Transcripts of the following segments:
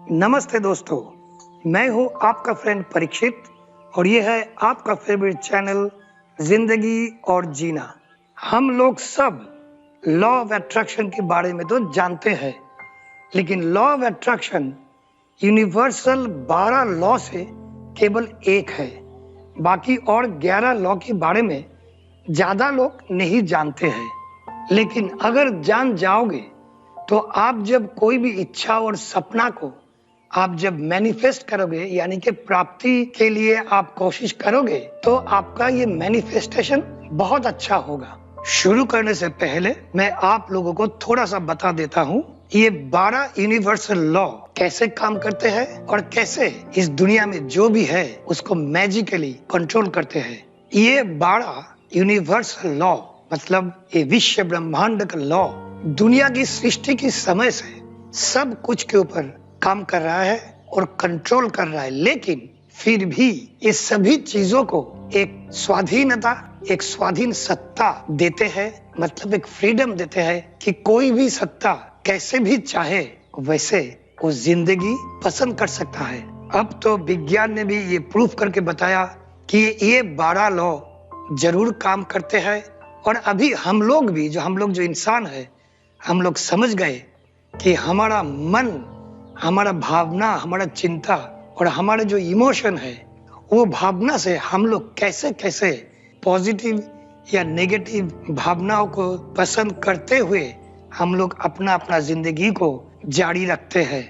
नमस्ते दोस्तों, मैं हूं आपका फ्रेंड परीक्षित और ये है आपका फेवरेट चैनल जिंदगी और जीना। हम लोग सब लॉ ऑफ अट्रैक्शन के बारे में तो जानते हैं, लेकिन law of attraction universal 12 law से केवल एक है। बाकी और 11 लॉ के बारे में ज्यादा लोग नहीं जानते हैं। लेकिन अगर जान जाओगे तो आप जब कोई भी इच्छा और सपना को आप जब मैनिफेस्ट करोगे, यानी कि प्राप्ति के लिए आप कोशिश करोगे, तो आपका ये मैनिफेस्टेशन बहुत अच्छा होगा। शुरू करने से पहले मैं आप लोगों को थोड़ा सा बता देता हूँ ये 12 यूनिवर्सल लॉ कैसे काम करते हैं और कैसे इस दुनिया में जो भी है उसको मैजिकली कंट्रोल करते हैं। ये 12 यूनिवर्सल लॉ मतलब ये विश्व ब्रह्मांड का लॉ दुनिया की सृष्टि के समय से सब कुछ के ऊपर काम कर रहा है और कंट्रोल कर रहा है, लेकिन फिर भी ये सभी चीजों को एक स्वाधीनता, एक स्वाधीन सत्ता देते हैं, मतलब एक फ्रीडम देते हैं कि कोई भी सत्ता कैसे भी चाहे वैसे वो जिंदगी पसंद कर सकता है। अब तो विज्ञान ने भी ये प्रूफ करके बताया कि ये 12 लॉ जरूर काम करते हैं और अभी हम लोग जो इंसान है, हम लोग समझ गए कि हमारा मन, हमारा भावना, हमारा चिंता और हमारा जो इमोशन है, वो भावना से हम लोग कैसे कैसे पॉजिटिव या नेगेटिव भावनाओं को पसंद करते हुए हम लोग अपना अपना जिंदगी को जारी रखते हैं।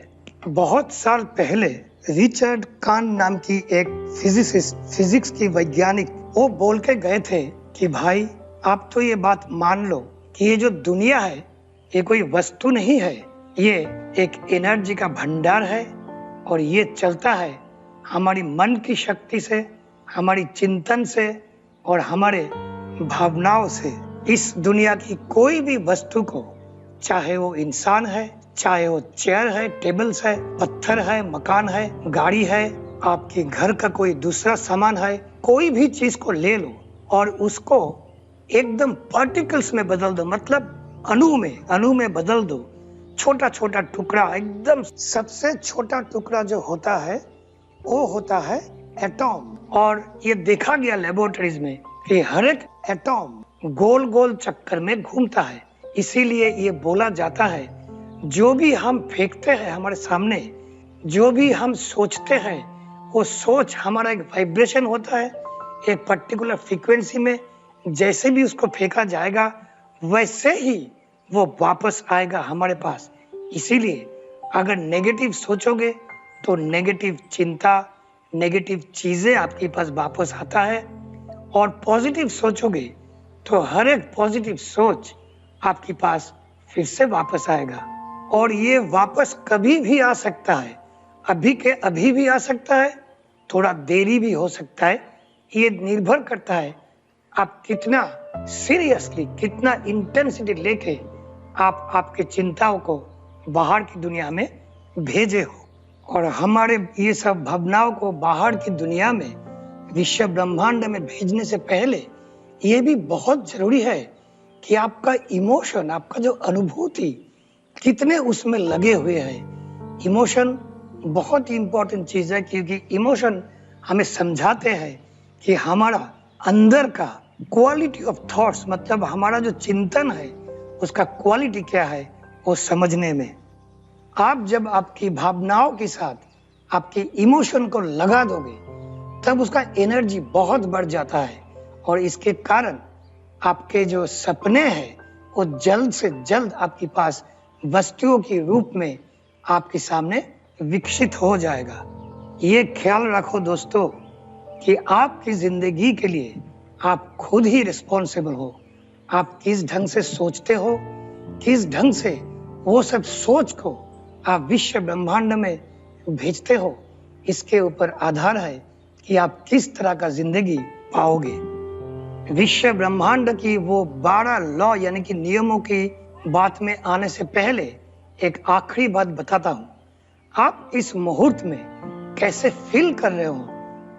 बहुत साल पहले रिचर्ड कान नाम की एक फिजिसिस्ट, फिजिक्स की वैज्ञानिक, वो बोल के गए थे कि भाई आप तो ये बात मान लो कि ये जो दुनिया है ये कोई वस्तु नहीं है, ये एक एनर्जी का भंडार है और ये चलता है हमारी मन की शक्ति से, हमारी चिंतन से और हमारे भावनाओं से। इस दुनिया की कोई भी वस्तु को, चाहे वो इंसान है, चाहे वो चेयर है, टेबल्स है, पत्थर है, मकान है, गाड़ी है, आपके घर का कोई दूसरा सामान है, कोई भी चीज को ले लो और उसको एकदम पार्टिकल्स में बदल दो, मतलब अणु में बदल दो। छोटा छोटा टुकड़ा, एकदम सबसे छोटा टुकड़ा जो होता है वो होता है एटॉम। और ये देखा गया लेबोरेटरीज में कि हर एक एटॉम गोल गोल चक्कर में घूमता है। इसीलिए ये बोला जाता है जो भी हम फेंकते हैं हमारे सामने, जो भी हम सोचते हैं, वो सोच हमारा एक वाइब्रेशन होता है, एक पर्टिकुलर फ्रीक्वेंसी में। जैसे भी उसको फेंका जाएगा वैसे ही वो वापस आएगा हमारे पास। इसीलिए अगर नेगेटिव सोचोगे तो नेगेटिव चिंता, नेगेटिव चीजें आपके पास वापस आता है, और पॉजिटिव सोचोगे तो हर एक पॉजिटिव सोच आपके पास फिर से वापस आएगा। और ये वापस कभी भी आ सकता है, अभी के अभी भी आ सकता है, थोड़ा देरी भी हो सकता है। ये निर्भर करता है आप कितना सीरियसली, कितना इंटेंसिटी लेके आप आपके चिंताओं को बाहर की दुनिया में भेजे हो। और हमारे ये सब भावनाओं को बाहर की दुनिया में, विश्व ब्रह्मांड में भेजने से पहले ये भी बहुत जरूरी है कि आपका इमोशन, आपका जो अनुभूति, कितने उसमें लगे हुए हैं। इमोशन बहुत ही इंपॉर्टेंट चीज है, क्योंकि इमोशन हमें समझाते हैं कि हमारा अंदर का क्वालिटी ऑफ थॉट्स, मतलब हमारा जो चिंतन है उसका क्वालिटी क्या है वो समझने में। आप जब आपकी भावनाओं के साथ आपके इमोशन को लगा दोगे तब उसका एनर्जी बहुत बढ़ जाता है, और इसके कारण आपके जो सपने हैं वो जल्द से जल्द आपके पास वस्तुओं के रूप में आपके सामने विकसित हो जाएगा। ये ख्याल रखो दोस्तों कि आपकी जिंदगी के लिए आप खुद ही रिस्पॉन्सिबल हो। आप किस ढंग से सोचते हो, किस ढंग से वो सब सोच को आप विश्व ब्रह्मांड में भेजते हो, इसके ऊपर आधार है कि आप किस तरह का जिंदगी पाओगे। विश्व ब्रह्मांड की वो 12 लॉ यानी कि नियमों की बात में आने से पहले एक आखिरी बात बताता हूँ। आप इस मुहूर्त में कैसे फील कर रहे हो?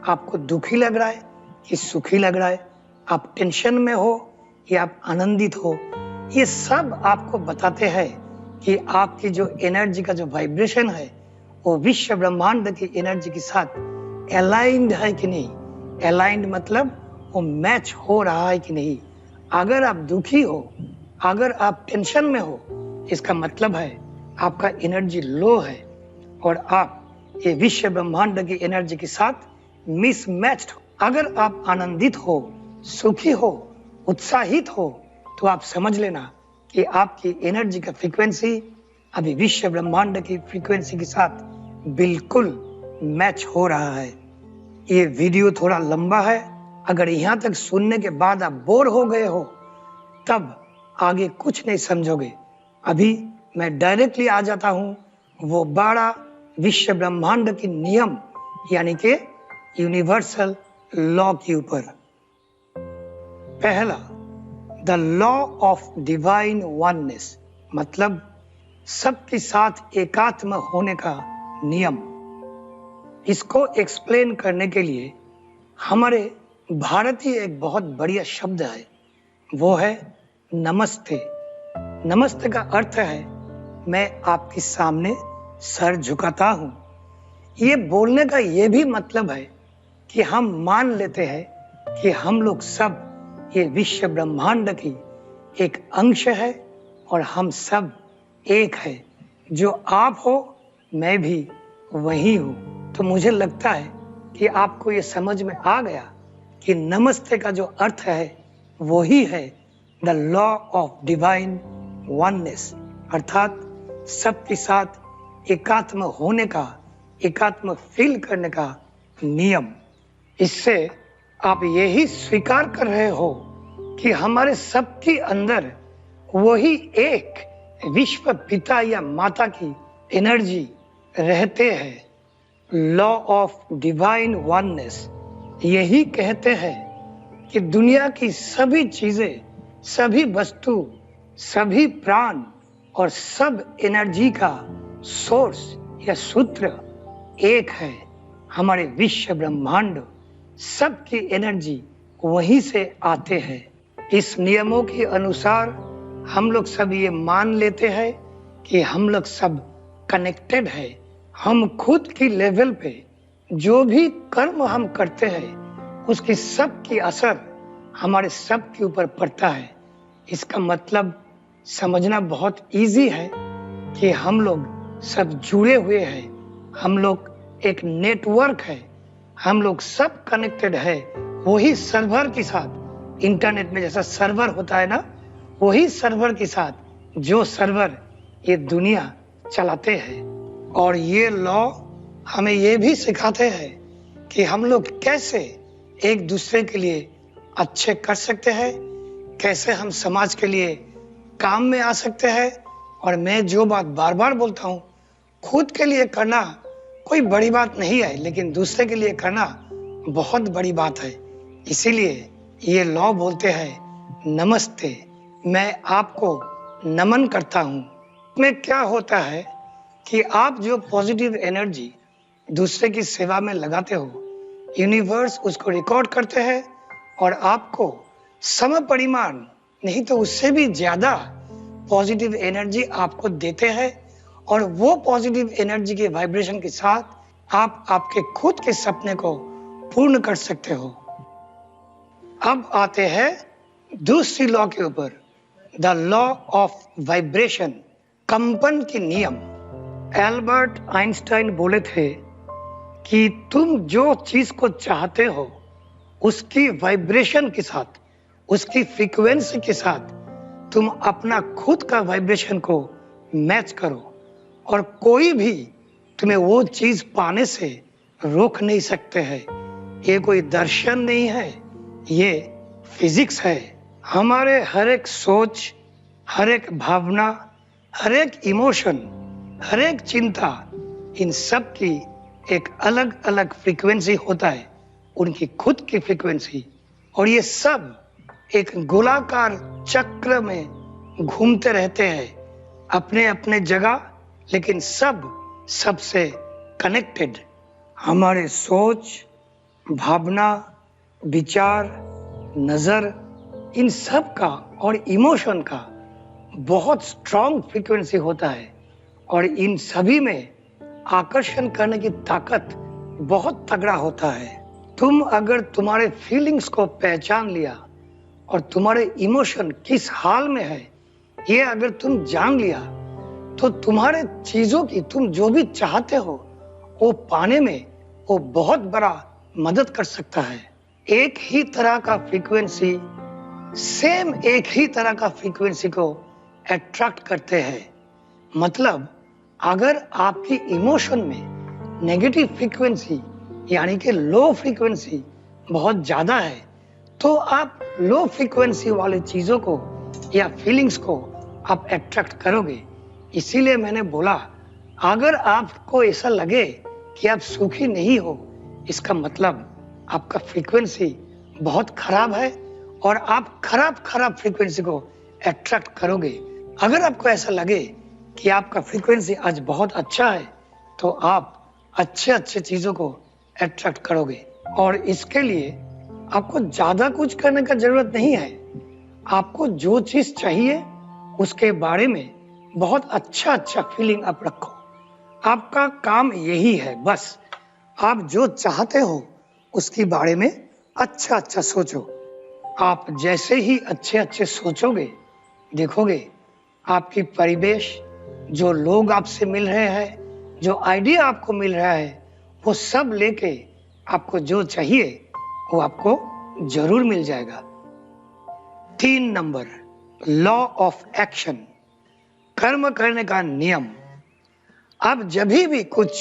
आपको दुखी लग रहा है कि सुखी लग रहा है? आप टेंशन में हो या आप आनंदित हो? ये सब आपको बताते हैं कि आपकी जो एनर्जी का जो वाइब्रेशन है वो विश्व ब्रह्मांड की एनर्जी के साथ अलाइंड है कि नहीं। अलाइंड मतलब वो मैच हो रहा है कि नहीं। अगर आप दुखी हो, अगर आप टेंशन में हो, इसका मतलब है आपका एनर्जी लो है और आप ये विश्व ब्रह्मांड की एनर्जी के साथ मिसमैच्ड हो। अगर आप आनंदित हो, सुखी हो, उत्साहित हो, तो आप समझ लेना कि आपकी एनर्जी का फ्रीक्वेंसी अभी विश्व ब्रह्मांड की फ्रीक्वेंसी के साथ बिल्कुल मैच हो रहा है। ये वीडियो थोड़ा लंबा है, अगर यहाँ तक सुनने के बाद आप बोर हो गए हो तब आगे कुछ नहीं समझोगे। अभी मैं डायरेक्टली आ जाता हूँ वो बड़ा विश्व ब्रह्मांड की नियम यानी कि यूनिवर्सल लॉ के ऊपर। पहला, the law of divine oneness, मतलब सबके साथ एकात्म होने का नियम। इसको एक्सप्लेन करने के लिए हमारे भारतीय एक बहुत बढ़िया शब्द है, वो है नमस्ते। नमस्ते का अर्थ है मैं आपके सामने सर झुकाता हूँ। ये बोलने का ये भी मतलब है कि हम मान लेते हैं कि हम लोग सब ये विश्व ब्रह्मांड की एक अंश है और हम सब एक है। जो आप हो मैं भी वही हूँ। तो मुझे लगता है कि आपको ये समझ में आ गया कि नमस्ते का जो अर्थ है वही है the law of divine oneness, अर्थात सबके साथ एकात्म होने का, एकात्म फील करने का नियम। इससे आप यही स्वीकार कर रहे हो कि हमारे सबके अंदर वही एक विश्व पिता या माता की एनर्जी रहते हैं। लॉ ऑफ डिवाइन वननेस यही कहते हैं कि दुनिया की सभी चीजें, सभी वस्तु, सभी प्राण और सब एनर्जी का सोर्स या सूत्र एक है। हमारे विश्व ब्रह्मांड सबकी एनर्जी वहीं से आते हैं। इस नियमों के अनुसार हम लोग सब ये मान लेते हैं कि हम लोग सब कनेक्टेड है। हम खुद की लेवल पे जो भी कर्म हम करते हैं उसकी सब की असर हमारे सब के ऊपर पड़ता है। इसका मतलब समझना बहुत इजी है कि हम लोग सब जुड़े हुए हैं, हम लोग एक नेटवर्क है, हम लोग सब कनेक्टेड है। वही सर्वर के साथ, इंटरनेट में जैसा सर्वर होता है ना, वही सर्वर के साथ जो सर्वर ये दुनिया चलाते हैं। और ये लॉ हमें ये भी सिखाते हैं कि हम लोग कैसे एक दूसरे के लिए अच्छे कर सकते हैं, कैसे हम समाज के लिए काम में आ सकते हैं। और मैं जो बात बार बार बोलता हूँ, खुद के लिए करना कोई बड़ी बात नहीं है, लेकिन दूसरे के लिए करना बहुत बड़ी बात है। इसीलिए ये लॉ बोलते हैं नमस्ते, मैं आपको नमन करता हूँ। में क्या होता है कि आप जो पॉजिटिव एनर्जी दूसरे की सेवा में लगाते हो, यूनिवर्स उसको रिकॉर्ड करते हैं और आपको सम परिमाण नहीं तो उससे भी ज्यादा पॉजिटिव एनर्जी आपको देते हैं। और वो पॉजिटिव एनर्जी के वाइब्रेशन के साथ आप आपके खुद के सपने को पूर्ण कर सकते हो। अब आते हैं दूसरी लॉ के ऊपर, द लॉ ऑफ वाइब्रेशन, कंपन की नियम। एल्बर्ट आइंस्टाइन बोले थे कि तुम जो चीज को चाहते हो उसकी वाइब्रेशन के साथ, उसकी फ्रीक्वेंसी के साथ तुम अपना खुद का वाइब्रेशन को मैच करो और कोई भी तुम्हें वो चीज पाने से रोक नहीं सकते हैं। ये कोई दर्शन नहीं है, ये फिजिक्स है। हमारे हर एक सोच, हर एक भावना, हर एक इमोशन, हर एक चिंता, इन सब की एक अलग अलग फ्रीक्वेंसी होता है, उनकी खुद की फ्रीक्वेंसी। और ये सब एक गोलाकार चक्र में घूमते रहते हैं अपने अपने जगह, लेकिन सब सबसे कनेक्टेड। हमारे सोच, भावना, विचार, नजर, इन सब का और इमोशन का बहुत स्ट्रॉन्ग फ्रीक्वेंसी होता है और इन सभी में आकर्षण करने की ताकत बहुत तगड़ा होता है। तुम अगर तुम्हारे फीलिंग्स को पहचान लिया और तुम्हारे इमोशन किस हाल में है ये अगर तुम जान लिया तो तुम्हारे चीजों की तुम जो भी चाहते हो वो पाने में वो बहुत बड़ा मदद कर सकता है। एक ही तरह का फ्रीक्वेंसी एक ही तरह का फ्रीक्वेंसी को अट्रैक्ट करते हैं। मतलब अगर आपकी इमोशन में नेगेटिव फ्रीक्वेंसी यानी कि लो फ्रीक्वेंसी बहुत ज्यादा है तो आप लो फ्रीक्वेंसी वाले चीजों को या फीलिंग्स को आप अट्रैक्ट करोगे। इसीलिए मैंने बोला अगर आपको ऐसा लगे कि आप सुखी नहीं हो इसका मतलब आपका फ्रीक्वेंसी बहुत खराब है और आप खराब फ्रीक्वेंसी को अट्रैक्ट करोगे। अगर आपको ऐसा लगे कि आपका फ्रीक्वेंसी आज बहुत अच्छा है तो आप अच्छे चीजों को अट्रैक्ट करोगे। और इसके लिए आपको ज्यादा कुछ करने का जरूरत नहीं है। आपको जो चीज चाहिए उसके बारे में बहुत अच्छा फीलिंग आप रखो। आपका काम यही है, बस आप जो चाहते हो उसके बारे में अच्छा सोचो। आप जैसे ही अच्छे सोचोगे देखोगे आपकी परिवेश, जो लोग आपसे मिल रहे हैं, जो आइडिया आपको मिल रहा है वो सब लेके आपको जो चाहिए वो आपको जरूर मिल जाएगा। 3 नंबर, लॉ ऑफ एक्शन, कर्म करने का नियम। आप जब भी कुछ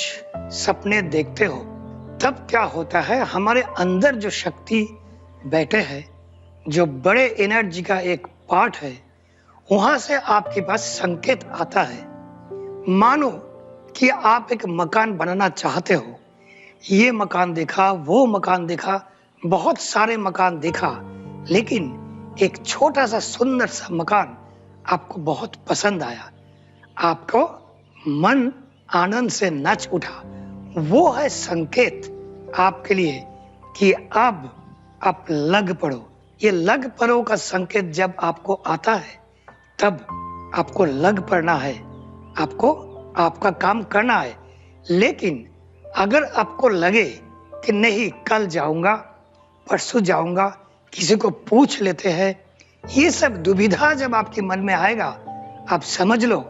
सपने देखते हो तब क्या होता है, हमारे अंदर जो शक्ति बैठे हैं, जो बड़े एनर्जी का एक पार्ट है, वहां से आपके पास संकेत आता है। मानो कि आप एक मकान बनाना चाहते हो, ये मकान देखा, वो मकान देखा, बहुत सारे मकान देखा, लेकिन एक छोटा सा सुंदर सा मकान आपको बहुत पसंद आया, आपको मन आनंद से नाच उठा। वो है संकेत आपके लिए कि अब आप लग पड़ो। ये लग पड़ो का संकेत जब आपको आता है तब आपको लग पड़ना है, आपको आपका काम करना है। लेकिन अगर आपको लगे कि नहीं कल जाऊंगा, परसों जाऊंगा, किसी को पूछ लेते हैं, ये सब दुविधा जब आपके मन में आएगा आप समझ लो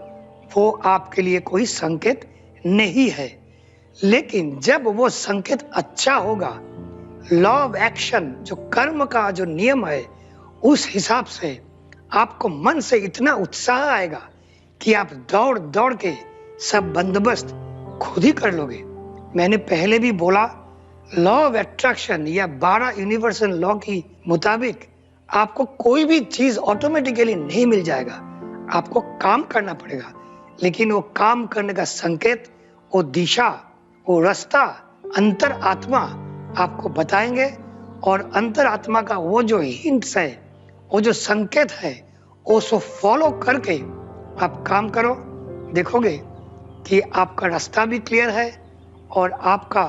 वो आपके लिए कोई संकेत नहीं है। लेकिन जब वो संकेत अच्छा होगा, लॉ ऑफ एक्शन जो कर्म का जो नियम है उस हिसाब से आपको मन से इतना उत्साह आएगा कि आप दौड़ के सब बंदोबस्त खुद ही कर लोगे। मैंने पहले भी बोला लॉ ऑफ अट्रैक्शन या 12 यूनिवर्सल लॉ की मुताबिक आपको कोई भी चीज ऑटोमेटिकली नहीं मिल जाएगा, आपको काम करना पड़ेगा। लेकिन वो काम करने का संकेत, वो दिशा, वो रास्ता अंतर आत्मा आपको बताएंगे और अंतर आत्मा का वो जो हिंट्स है, वो जो संकेत है, उसको फॉलो करके आप काम करो, देखोगे कि आपका रास्ता भी क्लियर है और आपका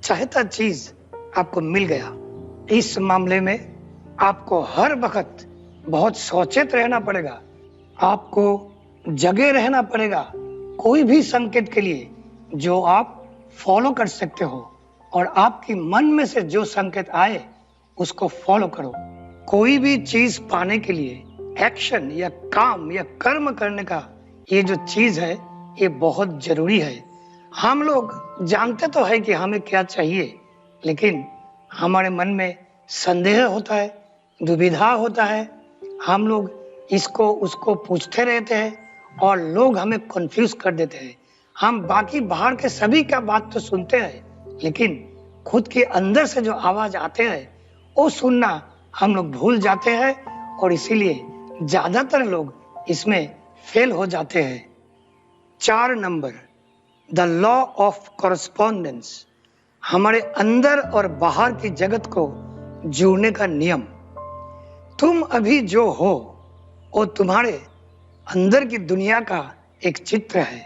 चाहता चीज आपको मिल गया। इस मामले में आपको हर वक्त बहुत सचेत रहना पड़ेगा, आपको जगे रहना पड़ेगा कोई भी संकेत के लिए जो आप फॉलो कर सकते हो, और आपकी मन में से जो संकेत आए उसको फॉलो करो। कोई भी चीज पाने के लिए एक्शन या काम या कर्म करने का ये जो चीज है ये बहुत जरूरी है। हम लोग जानते तो है कि हमें क्या चाहिए, लेकिन हमारे मन में संदेह होता है, दुविधा होता है, हम लोग इसको उसको पूछते रहते हैं और लोग हमें कंफ्यूज कर देते हैं। हम बाकी बाहर के सभी का बात तो सुनते हैं, लेकिन खुद के अंदर से जो आवाज आते हैं वो सुनना हम लोग भूल जाते हैं और इसीलिए ज्यादातर लोग इसमें फेल हो जाते हैं। 4 number, the law of correspondence, हमारे अंदर और बाहर की जगत को जोड़ने का नियम। तुम अभी जो हो वो तुम्हारे अंदर की दुनिया का एक चित्र है।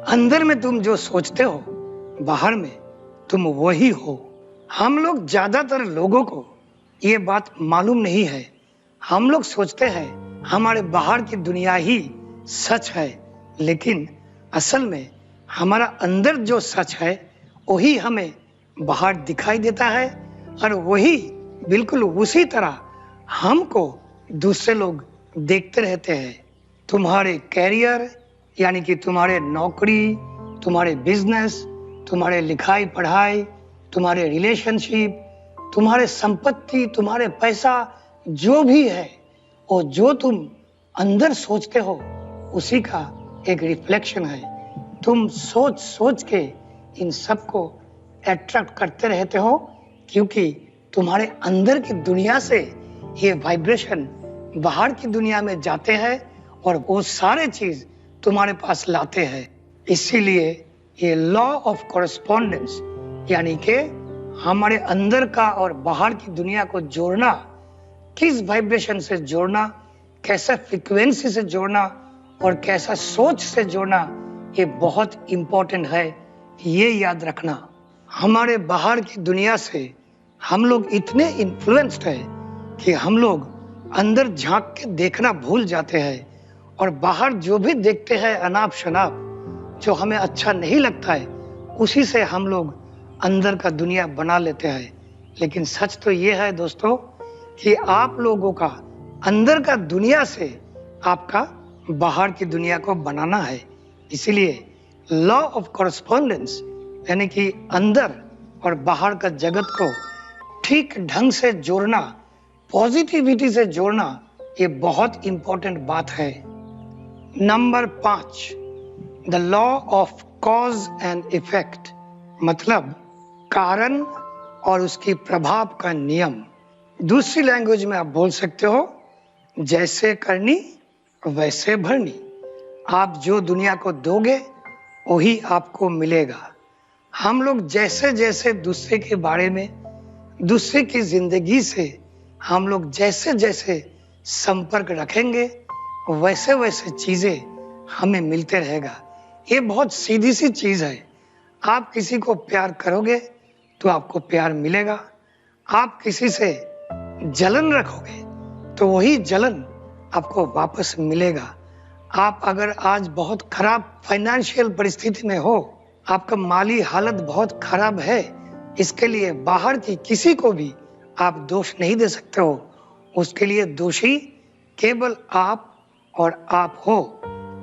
अंदर में तुम जो सोचते हो, बाहर में तुम वही हो। हम लोग ज्यादातर लोगों को ये बात मालूम नहीं है। हम लोग सोचते हैं हमारे बाहर की दुनिया ही सच है, लेकिन असल में हमारा अंदर जो सच है वही हमें बाहर दिखाई देता है और वही बिल्कुल उसी तरह हमको दूसरे लोग देखते रहते हैं। तुम्हारे कैरियर यानी कि तुम्हारे नौकरी, तुम्हारे बिजनेस, तुम्हारे लिखाई पढ़ाई, तुम्हारे रिलेशनशिप, तुम्हारे संपत्ति, तुम्हारे पैसा, जो भी है वो जो तुम अंदर सोचते हो उसी का एक रिफ्लेक्शन है। तुम सोच सोच के इन सबको अट्रैक्ट करते रहते हो क्योंकि तुम्हारे अंदर की दुनिया से ये वाइब्रेशन बाहर की दुनिया में जाते हैं और वो सारे चीज तुम्हारे पास लाते हैं। इसीलिए ये लॉ ऑफ कॉरेस्पॉन्डेंस यानी कि हमारे अंदर का और बाहर की दुनिया को जोड़ना, किस वाइब्रेशन से जोड़ना, कैसा फ्रीक्वेंसी से जोड़ना और कैसा सोच से जोड़ना, ये बहुत इंपॉर्टेंट है। ये याद रखना, हमारे बाहर की दुनिया से हम लोग इतने इन्फ्लुएंस्ड है कि हम लोग अंदर झांक के देखना भूल जाते हैं और बाहर जो भी देखते हैं अनाप शनाप, जो हमें अच्छा नहीं लगता है, उसी से हम लोग अंदर का दुनिया बना लेते हैं। लेकिन सच तो ये है दोस्तों कि आप लोगों का अंदर का दुनिया से आपका बाहर की दुनिया को बनाना है। इसीलिए लॉ ऑफ कॉरेस्पॉन्डेंस यानी कि अंदर और बाहर का जगत को ठीक ढंग से जोड़ना, पॉजिटिविटी से जोड़ना, ये बहुत इंपॉर्टेंट बात है। Number 5, the law of cause and effect, मतलब कारण और उसकी प्रभाव का नियम। दूसरी लैंग्वेज में आप बोल सकते हो, जैसे करनी वैसे भरनी। आप जो दुनिया को दोगे वही आपको मिलेगा। हम लोग जैसे जैसे दूसरे के बारे में, दूसरे की जिंदगी से हम लोग जैसे जैसे संपर्क रखेंगे वैसे वैसे चीजें हमें मिलते रहेगा। ये बहुत सीधी सी चीज है। आप किसी को प्यार करोगे तो आपको प्यार मिलेगा। आप किसी से जलन रखोगे तो वही जलन आपको वापस मिलेगा। आप अगर आज बहुत खराब फाइनेंशियल परिस्थिति में हो, आपका माली हालत बहुत खराब है, इसके लिए बाहर की किसी को भी आप दोष नहीं दे सकते हो। उसके लिए दोषी केवल आप और आप हो,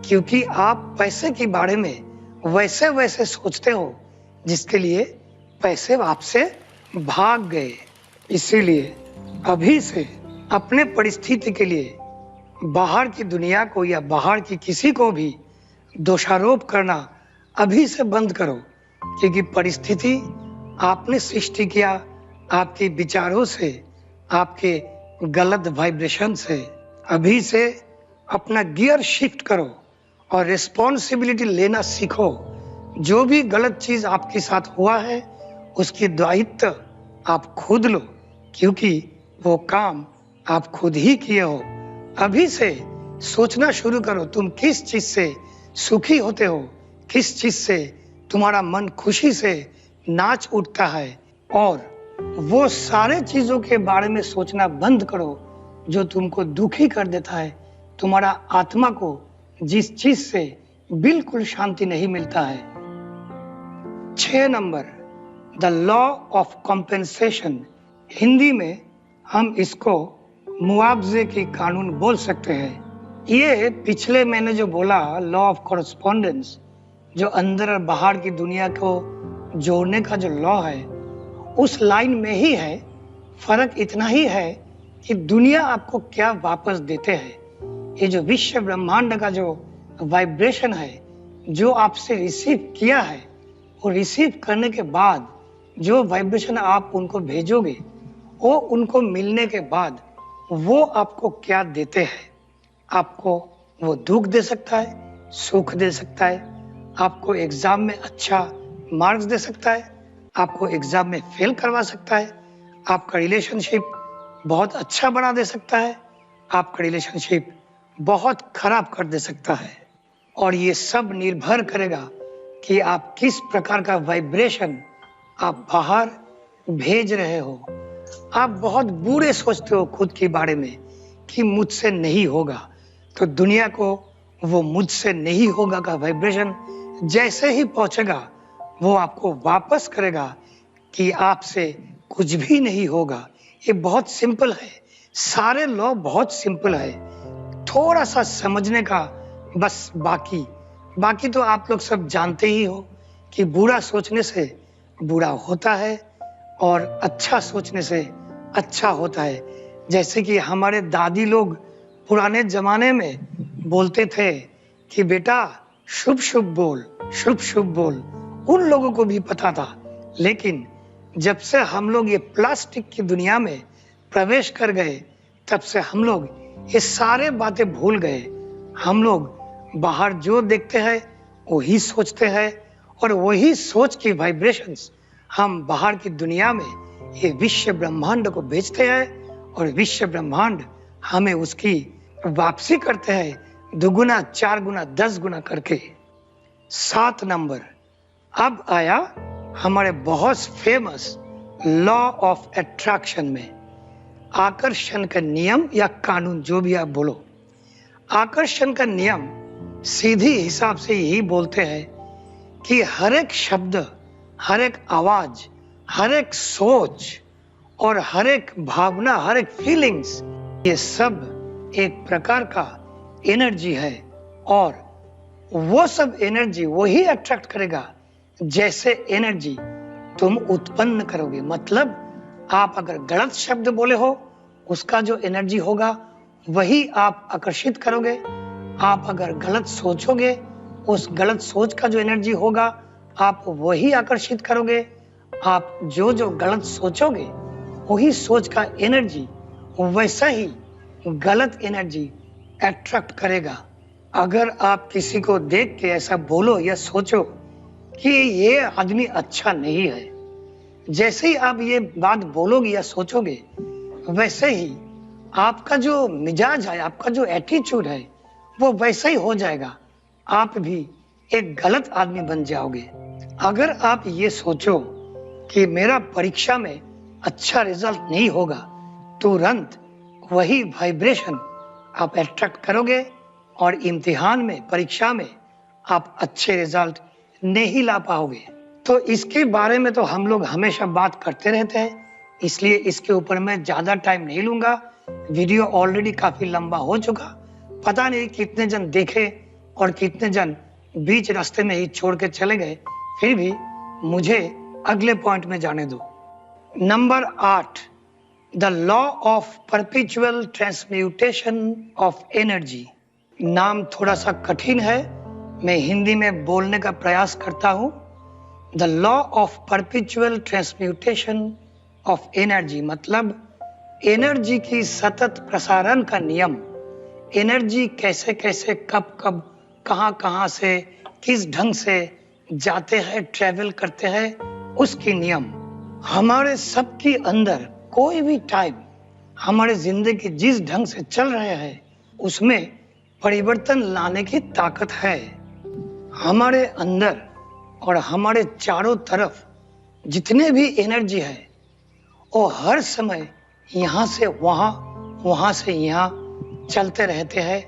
क्योंकि आप पैसे के बारे में वैसे वैसे सोचते हो जिसके लिए पैसे आपसे भाग गए। इसीलिए अभी से अपने परिस्थिति के लिए बाहर की दुनिया को या बाहर की किसी को भी दोषारोप करना अभी से बंद करो, क्योंकि परिस्थिति आपने सृष्टि किया आपके विचारों से, आपके गलत वाइब्रेशन से। अभी से अपना गियर शिफ्ट करो और रिस्पॉन्सिबिलिटी लेना सीखो। जो भी गलत चीज आपके साथ हुआ है उसकी दायित्व आप खुद लो, क्योंकि वो काम आप खुद ही किए हो। अभी से सोचना शुरू करो, तुम किस चीज से सुखी होते हो, किस चीज से तुम्हारा मन खुशी से नाच उठता है, और वो सारे चीजों के बारे में सोचना बंद करो जो तुमको दुखी कर देता है। तुम्हारा आत्मा को जिस चीज से बिल्कुल शांति नहीं मिलता है। 6 number, the law of compensation. Hindi में हम इसको मुआवजे की कानून बोल सकते हैं। ये पिछले मैंने जो बोला लॉ ऑफ कॉरेस्पॉन्डेंस, जो अंदर और बाहर की दुनिया को जोड़ने का जो लॉ है, उस लाइन में ही है। फर्क इतना ही है कि दुनिया आपको क्या वापस देते हैं। ये जो विश्व ब्रह्मांड का जो वाइब्रेशन है, जो आपसे रिसीव किया है, वो रिसीव करने के बाद जो वाइब्रेशन आप उनको भेजोगे, वो उनको मिलने के बाद वो आपको क्या देते हैं। आपको वो दुख दे सकता है, सुख दे सकता है, आपको एग्जाम में अच्छा मार्क्स दे सकता है, आपको एग्जाम में फेल करवा सकता है, आपका रिलेशनशिप बहुत अच्छा बना दे सकता है, आपका रिलेशनशिप बहुत खराब कर दे सकता है। और ये सब निर्भर करेगा कि आप किस प्रकार का वाइब्रेशन आप बाहर भेज रहे हो। आप बहुत बुरे सोचते हो खुद के बारे में कि मुझसे नहीं होगा, तो दुनिया को वो मुझसे नहीं होगा का वाइब्रेशन जैसे ही पहुंचेगा वो आपको वापस करेगा कि आपसे कुछ भी नहीं होगा। ये बहुत सिंपल है, सारे लॉ बहुत सिंपल है, थोड़ा सा समझने का बस बाकी तो आप लोग सब जानते ही हो कि बुरा सोचने से बुरा होता है और अच्छा सोचने से अच्छा होता है। जैसे कि हमारे दादी लोग पुराने जमाने में बोलते थे कि बेटा शुभ शुभ बोल, शुभ शुभ बोल, उन लोगों को भी पता था। लेकिन जब से हम लोग ये प्लास्टिक की दुनिया में प्रवेश कर गए, तब से हम लोग ये सारे बातें भूल गए। हम लोग बाहर जो देखते हैं वही सोचते हैं और वही सोच की वाइब्रेशंस हम बाहर की दुनिया में ये विश्व ब्रह्मांड को भेजते हैं और विश्व ब्रह्मांड हमें उसकी वापसी करते हैं, 2 गुना 4 गुना 10 गुना करके। 7 नंबर अब आया हमारे बहुत फेमस लॉ ऑफ अट्रैक्शन में, आकर्षण का नियम या कानून, जो भी आप बोलो। आकर्षण का नियम सीधी हिसाब से यही बोलते हैं कि हर एक शब्द, हर एक आवाज, हर एक सोच और हर एक भावना, हर एक फीलिंग्स, ये सब एक प्रकार का एनर्जी है और वो सब एनर्जी वही अट्रैक्ट करेगा जैसे एनर्जी तुम उत्पन्न करोगे। मतलब आप अगर गलत शब्द बोले हो, उसका जो एनर्जी होगा वही आप आकर्षित करोगे। आप अगर गलत सोचोगे, उस गलत सोच का जो एनर्जी होगा आप वही आकर्षित करोगे। आप जो जो गलत सोचोगे वही सोच का एनर्जी वैसा ही गलत एनर्जी अट्रैक्ट करेगा। अगर आप किसी को देख के ऐसा बोलो या सोचो कि ये आदमी अच्छा नहीं है, जैसे ही आप ये बात बोलोगे या सोचोगे वैसे ही आपका जो मिजाज है, आपका जो एटीट्यूड है वो वैसा ही हो जाएगा। आप भी एक गलत आदमी बन जाओगे। अगर आप ये सोचो कि मेरा परीक्षा में अच्छा रिजल्ट नहीं होगा, तुरंत वही वाइब्रेशन आप अट्रैक्ट करोगे और इम्तिहान में, परीक्षा में आप अच्छे रिजल्ट नहीं ला पाओगे। तो इसके बारे में तो हम लोग हमेशा बात करते रहते हैं, इसलिए इसके ऊपर मैं ज्यादा टाइम नहीं लूंगा। वीडियो ऑलरेडी काफी लंबा हो चुका, पता नहीं कितने जन देखे और कितने जन बीच रास्ते में ही छोड़ के चले गए। फिर भी मुझे अगले पॉइंट में जाने दो। Number 8, the law of perpetual transmutation of energy. नाम थोड़ा सा कठिन है, मैं हिंदी में बोलने का प्रयास करता हूं। The law of perpetual transmutation of energy मतलब एनर्जी की सतत प्रसारण का नियम। एनर्जी कैसे कैसे, कब कब, कहां कहां से, किस ढंग से जाते हैं, ट्रेवल करते हैं, उसकी नियम। हमारे सबके अंदर कोई भी टाइम हमारे जिंदगी जिस ढंग से चल रहे हैं उसमें परिवर्तन लाने की ताकत है। हमारे अंदर और हमारे चारों तरफ जितने भी एनर्जी है वो हर समय यहाँ से वहाँ, वहाँ से यहाँ चलते रहते हैं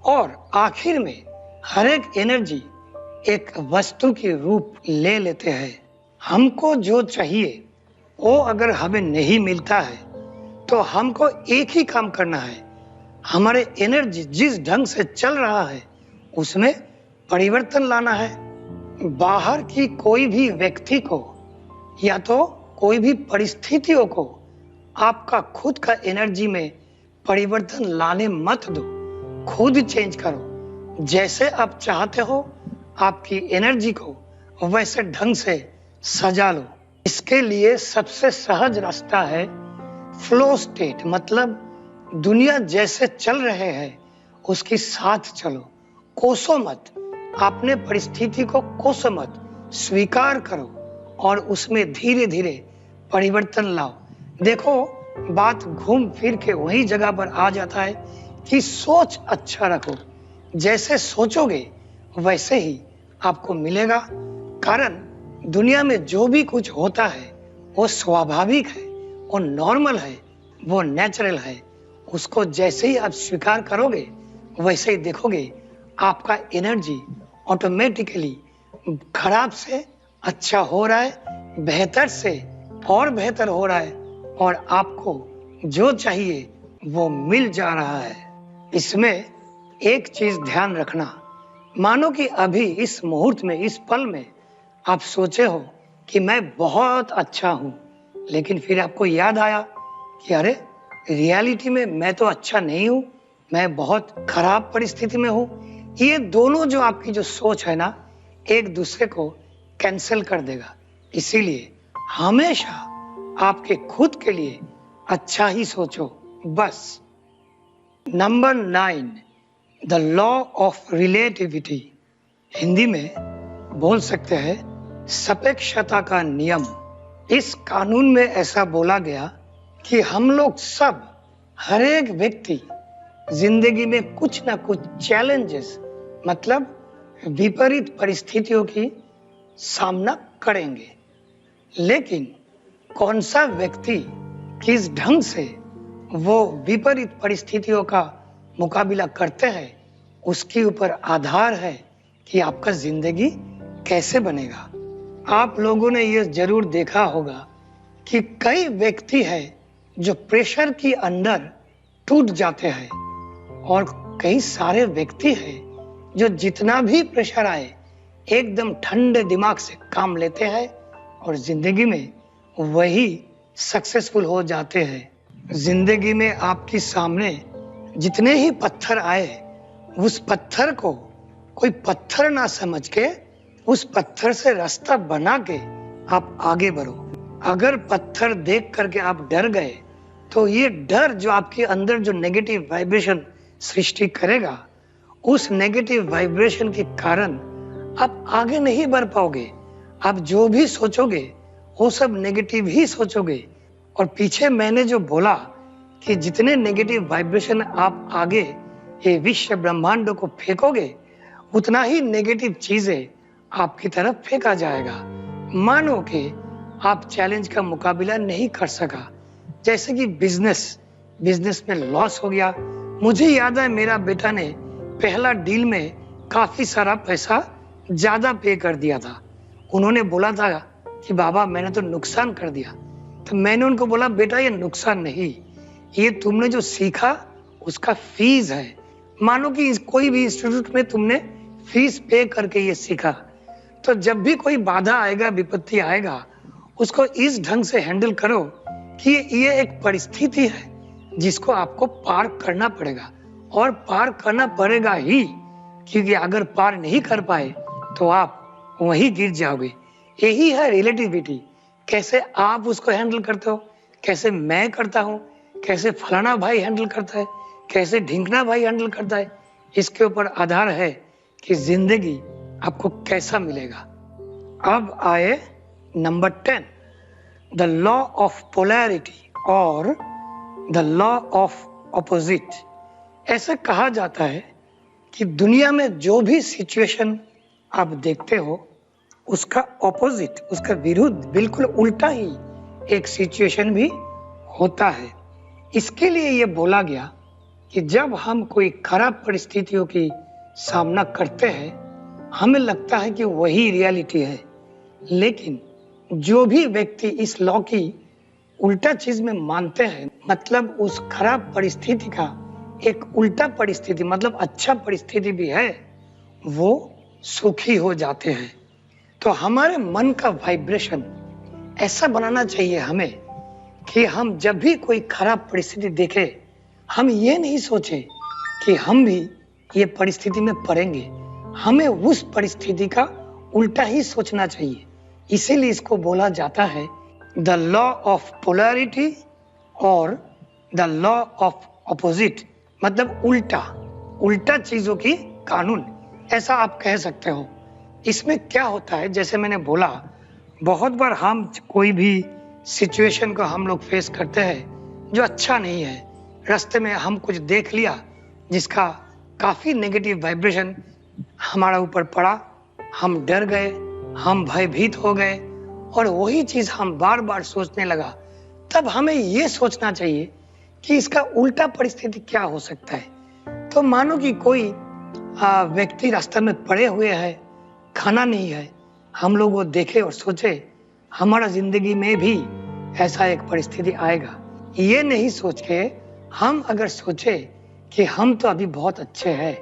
और आखिर में हर एक एनर्जी एक वस्तु की रूप ले लेते हैं। हमको जो चाहिए वो अगर हमें नहीं मिलता है तो हमको एक ही काम करना है, हमारे एनर्जी जिस ढंग से चल रहा है उसमें परिवर्तन लाना है। बाहर की कोई भी व्यक्ति को या तो कोई भी परिस्थितियों को आपका खुद का एनर्जी में परिवर्तन लाने मत दो, खुद चेंज करो। जैसे आप चाहते हो आपकी एनर्जी को वैसे ढंग से सजा लो। इसके लिए सबसे सहज रास्ता है फ्लो स्टेट, मतलब दुनिया जैसे चल रहे हैं उसके साथ चलो, कोसो मत, अपने परिस्थिति को कोसो मत, स्वीकार करो और उसमें धीरे धीरे परिवर्तन लाओ। देखो बात घूम फिर के वही जगह पर आ जाता है कि सोच अच्छा रखो, जैसे सोचोगे वैसे ही आपको मिलेगा। कारण दुनिया में जो भी कुछ होता है वो स्वाभाविक है, वो नॉर्मल है, वो नेचुरल है। उसको जैसे ही आप स्वीकार करोगे वैसे ही देखोगे आपका एनर्जी ऑटोमेटिकली खराब से अच्छा हो रहा है, बेहतर से और बेहतर हो रहा है और आपको जो चाहिए वो मिल जा रहा है। इसमें एक चीज ध्यान रखना, मानो कि अभी इस मुहूर्त में, इस पल में आप सोचे हो कि मैं बहुत अच्छा हूं, लेकिन फिर आपको याद आया कि अरे रियलिटी में मैं तो अच्छा नहीं हूं, मैं बहुत खराब परिस्थिति में हूं। ये दोनों जो आपकी जो सोच है ना, एक दूसरे को कैंसिल कर देगा। इसीलिए हमेशा आपके खुद के लिए अच्छा ही सोचो बस। Number 9, the law of relativity. Hindi में बोल सकते हैं सापेक्षता का नियम। इस कानून में ऐसा बोला गया कि हम लोग सब, हर एक व्यक्ति जिंदगी में कुछ ना कुछ चैलेंजेस, मतलब विपरीत परिस्थितियों की सामना करेंगे, लेकिन कौन सा व्यक्ति किस ढंग से वो विपरीत परिस्थितियों का मुकाबला करते हैं, उसके ऊपर आधार है कि आपका जिंदगी कैसे बनेगा। आप लोगों ने ये जरूर देखा होगा कि कई व्यक्ति हैं जो प्रेशर के अंदर टूट जाते हैं और कई सारे व्यक्ति हैं जो जितना भी प्रेशर आए एकदम ठंडे दिमाग से काम लेते हैं और जिंदगी में वही सक्सेसफुल हो जाते हैं। जिंदगी में आपके सामने जितने ही पत्थर आए, उस पत्थर को कोई पत्थर ना समझ के उस पत्थर से रास्ता बना के आप आगे बढ़ो। अगर पत्थर देख करके आप डर गए तो ये डर जो आपके अंदर जो नेगेटिव वाइब्रेशन सृष्टि करेगा, उस नेगेटिव वाइब्रेशन के कारण आप आगे नहीं बढ़ पाओगे। आप जो भी सोचोगे वो सब नेगेटिव ही सोचोगे। और पीछे मैंने जो बोला कि जितने नेगेटिव वाइब्रेशन आप आगे ये विश्व ब्रह्मांड को फेंकोगे, उतना ही नेगेटिव चीजें आपकी तरफ फेंका जाएगा। मानो कि आप चैलेंज का मुकाबला नहीं कर सका, जैसे कि बिजनेस में लॉस हो गया। मुझे याद है मेरा बेटा ने पहला डील में काफी सारा पैसा ज्यादा पे कर दिया था। उन्होंने बोला था कि बाबा मैंने तो नुकसान कर दिया। तो मैंने उनको बोला बेटा ये नुकसान नहीं, ये तुमने जो सीखा उसका फीस है। मानो कि कोई भी इंस्टीट्यूट में तुमने फीस पे करके ये सीखा। तो जब भी कोई बाधा आएगा, विपत्ति आएगा, उसको इस ढंग से हैंडल करो कि ये एक परिस्थिति है जिसको आपको पार करना पड़ेगा और पार करना पड़ेगा ही, क्योंकि अगर पार नहीं कर पाए तो आप वहीं गिर जाओगे। यही है रिलेटिविटी। कैसे आप उसको हैंडल करते हो, कैसे मैं करता हूँ, कैसे फलाना भाई हैंडल करता है, कैसे ढिंकना भाई हैंडल करता है, इसके ऊपर आधार है कि जिंदगी आपको कैसा मिलेगा। अब आए number 10, the law of polarity और द लॉ ऑफ ऑपोजिट। ऐसा कहा जाता है कि दुनिया में जो भी सिचुएशन आप देखते हो उसका ऑपोजिट, उसका विरुद्ध, बिल्कुल उल्टा ही एक सिचुएशन भी होता है। इसके लिए ये बोला गया कि जब हम कोई खराब परिस्थितियों की सामना करते हैं, हमें लगता है कि वही रियलिटी है, लेकिन जो भी व्यक्ति इस लॉ की उल्टा चीज में मानते हैं, मतलब उस खराब परिस्थिति का एक उल्टा परिस्थिति, मतलब अच्छा परिस्थिति भी है, वो सुखी हो जाते हैं। तो हमारे मन का वाइब्रेशन ऐसा बनाना चाहिए हमें कि हम जब भी कोई खराब परिस्थिति देखे, हम ये नहीं सोचे कि हम भी ये परिस्थिति में पड़ेंगे। हमें उस परिस्थिति का उल्टा ही सोचना चाहिए। इसीलिए इसको बोला जाता है द लॉ ऑफ पोलैरिटी और द लॉ ऑफ ऑपोजिट, मतलब उल्टा चीजों की कानून, ऐसा आप कह सकते हो। इसमें क्या होता है, जैसे मैंने बोला, बहुत बार हम कोई भी सिचुएशन को हम लोग फेस करते हैं जो अच्छा नहीं है। रास्ते में हम कुछ देख लिया जिसका काफी नेगेटिव वाइब्रेशन हमारा ऊपर पड़ा, हम डर गए, हम भयभीत हो गए और वही चीज हम बार बार सोचने लगा। तब हमें ये सोचना चाहिए कि इसका उल्टा परिस्थिति क्या हो सकता है। तो मानो कि कोई व्यक्ति रास्ते में पड़े हुए है, खाना नहीं है, हम लोग वो देखे और सोचे हमारा जिंदगी में भी ऐसा एक परिस्थिति आएगा। ये नहीं सोच के हम अगर सोचे कि हम तो अभी बहुत अच्छे हैं,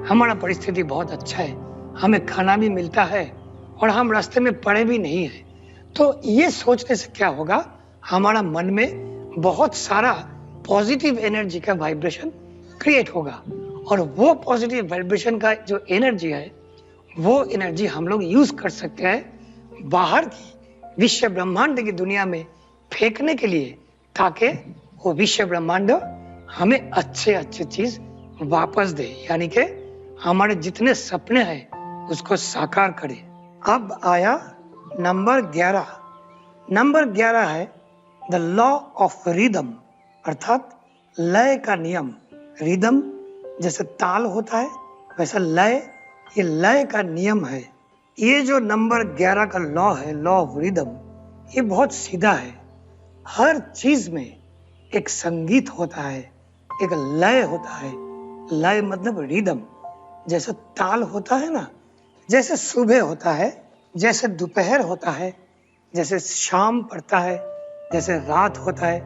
हमारा परिस्थिति बहुत अच्छा है, हमें खाना भी मिलता है और हम रास्ते में पड़े भी नहीं है, तो ये सोचने से क्या होगा, हमारा मन में बहुत सारा पॉजिटिव एनर्जी का वाइब्रेशन क्रिएट होगा और वो पॉजिटिव वाइब्रेशन का जो एनर्जी है वो एनर्जी हम लोग यूज कर सकते हैं बाहर की विश्व ब्रह्मांड की दुनिया में फेंकने के लिए, ताकि वो विश्व ब्रह्मांड हमें अच्छे अच्छे चीज वापस दे, यानी कि हमारे जितने सपने हैं उसको साकार करे। अब आया नंबर 11। नंबर 11 है द लॉ ऑफ रिदम, अर्थात लय का नियम। रिदम जैसे ताल होता है वैसा लय, ये लय का नियम है। ये जो नंबर 11 का लॉ है, लॉ ऑफ रिदम, ये बहुत सीधा है। हर चीज में एक संगीत होता है, एक लय होता है। लय मतलब रिदम। जैसे ताल होता है ना, जैसे सुबह होता है, जैसे दोपहर होता है, जैसे शाम पड़ता है, जैसे रात होता है,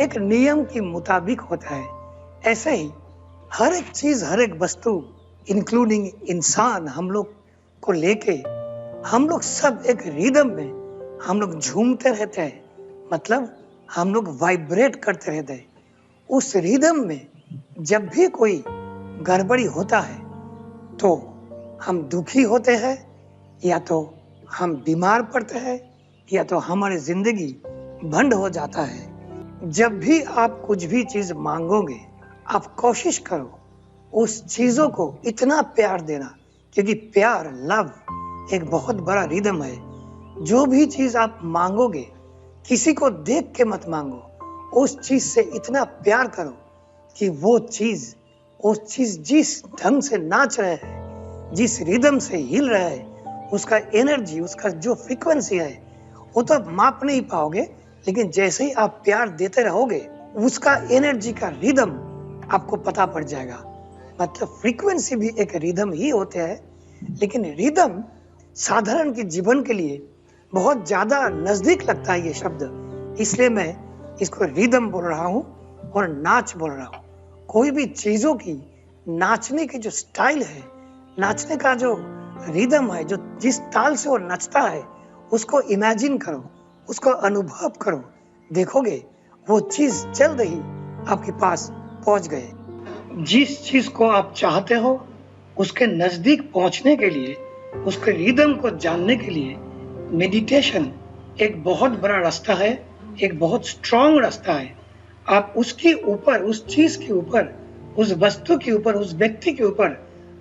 एक नियम के मुताबिक होता है। ऐसे ही हर एक चीज, हर एक वस्तु, इंक्लूडिंग इंसान, हम लोग को लेके हम लोग सब एक रिदम में हम लोग झूमते रहते हैं, मतलब हम लोग वाइब्रेट करते रहते हैं। उस रिदम में जब भी कोई गड़बड़ी होता है तो हम दुखी होते हैं, या तो हम बीमार पड़ते हैं, या तो हमारी जिंदगी बंद हो जाता है। जब भी आप कुछ भी चीज मांगोगे, आप कोशिश करो उस चीजों को इतना प्यार देना, क्योंकि प्यार, लव एक बहुत बड़ा रिदम है। जो भी चीज आप मांगोगे, किसी को देख के मत मांगो, उस चीज से इतना प्यार करो कि वो चीज जिस ढंग से नाच रहे हैं, जिस रिदम से हिल रहा है, उसका एनर्जी, उसका जो फ्रीक्वेंसी है, वो तो आप माप नहीं पाओगे, लेकिन जैसे ही आप प्यार देते रहोगे, उसका एनर्जी का रिदम आपको पता पड़ जाएगा। मतलब फ्रीक्वेंसी भी एक रिदम ही होते हैं, लेकिन रिदम साधारण के जीवन के लिए बहुत ज्यादा नजदीक लगता है ये शब्द, इसलिए मैं इसको रिदम बोल रहा हूँ और नाच बोल रहा हूँ। कोई भी चीजों की नाचने की जो स्टाइल है, नाचने का जो रिदम है, जो जिस ताल से वो नचता है, उसको इमेजिन करो, उसको अनुभव करो, देखोगे वो चीज जल्द ही आपके पास पहुंच गए। जिस चीज को आप चाहते हो उसके नजदीक पहुंचने के लिए, उसके रिदम को जानने के लिए मेडिटेशन एक बहुत बड़ा रास्ता है, एक बहुत स्ट्रॉन्ग रास्ता है। आप उसके ऊपर, उस चीज के ऊपर, उस वस्तु के ऊपर, उस व्यक्ति के ऊपर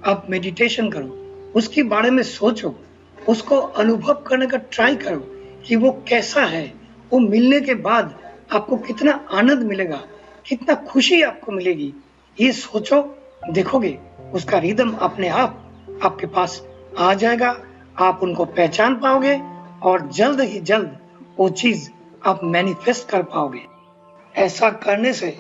आप मेडिटेशन करो, उसके बारे में सोचो, उसको अनुभव करने का ट्राई करो कि वो कैसा है, वो मिलने के बाद आपको कितना आनंद मिलेगा, कितना खुशी आपको मिलेगी, ये सोचो, देखोगे उसका रिदम अपने आप आपके पास आ जाएगा, आप उनको पहचान पाओगे और जल्द ही जल्द वो चीज आप मैनिफेस्ट कर पाओगे। ऐसा करने से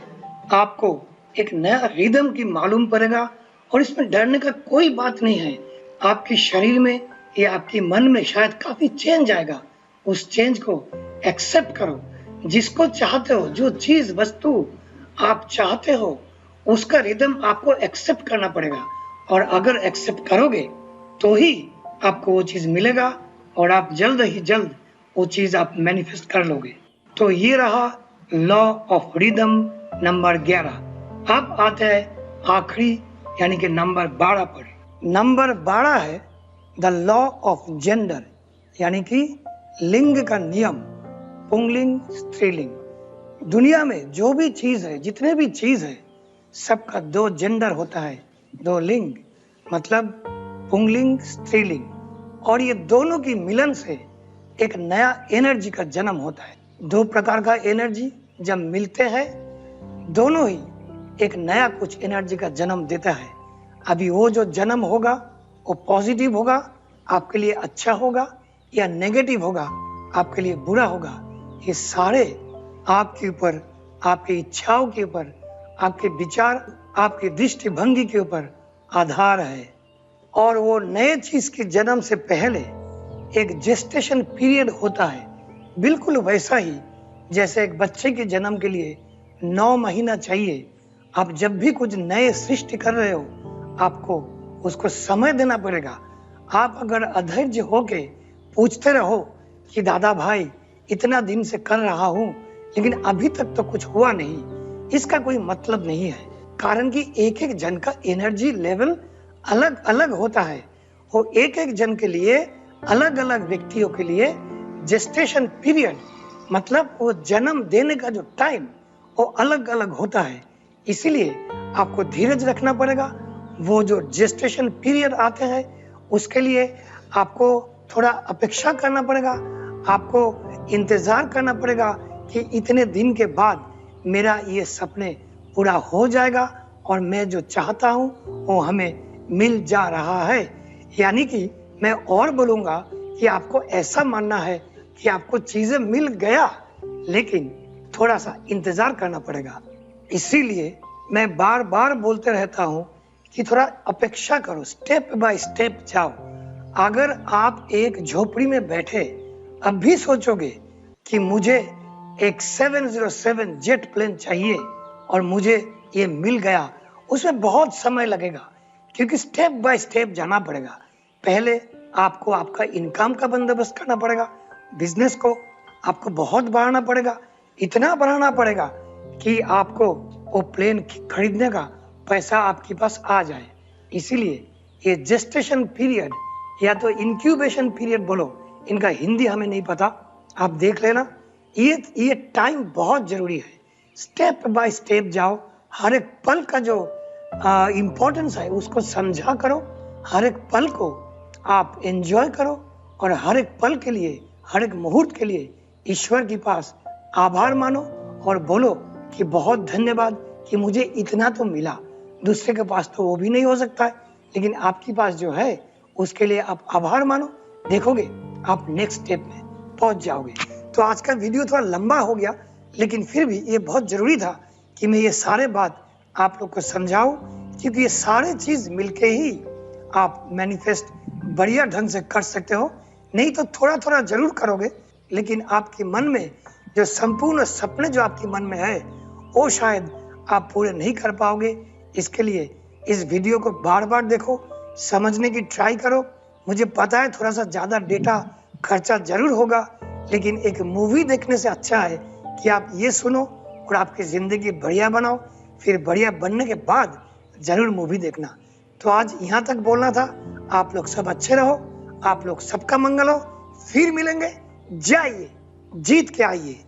आपको एक नया रिदम की मालूम पड़ेगा और इसमें डरने का कोई बात नहीं है। आपके शरीर में या आपके मन में शायद काफी चेंज आएगा, उस चेंज को एक्सेप्ट करो। जिसको चाहते हो, जो चीज, वस्तु आप चाहते हो, उसका रिदम आपको एक्सेप्ट करना पड़ेगा, और अगर एक्सेप्ट करोगे तो ही आपको वो चीज मिलेगा और आप जल्द ही जल्द वो चीज आप मैनिफेस्ट कर लोगे। तो ये रहा लॉ ऑफ रिदम नंबर 11। अब आते हैं आखिरी यानी कि नंबर 12 पर। नंबर 12 है द लॉ ऑफ जेंडर, यानी कि लिंग का नियम, पुंगलिंग स्त्रीलिंग। दुनिया में जो भी चीज है, जितने भी चीज है, सबका 2 जेंडर होता है, 2 लिंग, मतलब पुंगलिंग स्त्रीलिंग, और ये दोनों की मिलन से एक नया एनर्जी का जन्म होता है। 2 प्रकार का एनर्जी जब मिलते हैं, दोनों ही एक नया कुछ एनर्जी का जन्म देता है। अभी वो जो जन्म होगा वो पॉजिटिव होगा, आपके लिए अच्छा होगा, या नेगेटिव होगा, आपके लिए बुरा होगा। ये सारे आपके ऊपर, आपकी इच्छाओं के ऊपर, आपके विचार, आपकी दृष्टिभंगी के ऊपर आधार है। और वो नए चीज के जन्म से पहले एक जेस्टेशन पीरियड होता है, बिल्कुल वैसा ही जैसे एक बच्चे के जन्म के लिए 9 महीना चाहिए। आप जब भी कुछ नए सृष्टि कर रहे हो, आपको उसको समय देना पड़ेगा। आप अगर अधैर्य होके पूछते रहो कि दादा भाई इतना दिन से कर रहा हूं लेकिन अभी तक तो कुछ हुआ नहीं, इसका कोई मतलब नहीं है। कारण कि एक एक जन का एनर्जी लेवल अलग अलग होता है। वो एक एक जन के लिए, अलग अलग व्यक्तियों के लिए जेस्टेशन पीरियड मतलब वो जन्म देने का जो टाइम वो अलग अलग होता है। इसीलिए आपको धीरज रखना पड़ेगा। वो जो जेस्टेशन पीरियड आते हैं उसके लिए आपको थोड़ा अपेक्षा करना पड़ेगा, आपको इंतजार करना पड़ेगा कि इतने दिन के बाद मेरा ये सपने पूरा हो जाएगा और मैं जो चाहता हूँ वो हमें मिल जा रहा है। यानी कि मैं और बोलूँगा कि आपको ऐसा मानना है कि आपको चीजें मिल गया, लेकिन थोड़ा सा इंतजार करना पड़ेगा। इसीलिए मैं बार बार बोलते रहता हूँ कि थोड़ा अपेक्षा करो, स्टेप बाय स्टेप जाओ। अगर आप एक झोपड़ी में बैठे अब भी सोचोगे कि मुझे एक 707 जेट प्लेन चाहिए और मुझे ये मिल गया, उसमें बहुत समय लगेगा, क्योंकि स्टेप बाय स्टेप जाना पड़ेगा। पहले आपको आपका इनकम का बंदोबस्त करना पड़ेगा, बिजनेस को आपको बहुत बढ़ाना पड़ेगा, इतना बढ़ाना पड़ेगा कि आपको वो प्लेन खरीदने का पैसा आपके पास आ जाए। इसीलिए ये जेस्टेशन पीरियड या तो इंक्यूबेशन पीरियड बोलो, इनका हिंदी हमें नहीं पता, आप देख लेना। ये टाइम बहुत जरूरी है। स्टेप बाय स्टेप जाओ, हर एक पल का जो इम्पोर्टेंस है उसको समझा करो, हर एक पल को आप एंजॉय करो और हर एक पल के लिए, हर एक मुहूर्त के लिए ईश्वर के पास आभार मानो और बोलो कि बहुत धन्यवाद कि मुझे इतना तो मिला। दूसरे के पास तो वो भी नहीं हो सकता है, लेकिन आपके पास जो है उसके लिए आप आभार मानो, देखोगे आप नेक्स्ट स्टेप में पहुंच जाओगे। तो आज का वीडियो थोड़ा लंबा हो गया, लेकिन फिर भी ये बहुत जरूरी था कि मैं ये सारे बात आप लोग को समझाऊं, क्योंकि ये सारे चीज मिलके ही आप मैनिफेस्ट बढ़िया ढंग से कर सकते हो। नहीं तो थोड़ा थोड़ा जरूर करोगे, लेकिन आपके मन में जो संपूर्ण सपने जो आपके मन में है वो शायद आप पूरे नहीं कर पाओगे। इसके लिए इस वीडियो को बार बार देखो, समझने की ट्राई करो। मुझे पता है थोड़ा सा ज्यादा डेटा खर्चा जरूर होगा, लेकिन एक मूवी देखने से अच्छा है कि आप ये सुनो और आपकी जिंदगी बढ़िया बनाओ, फिर बढ़िया बनने के बाद जरूर मूवी देखना। तो आज यहाँ तक बोलना था। आप लोग सब अच्छे रहो, आप लोग सबका मंगल हो, फिर मिलेंगे। जाइए, जीत के आइए।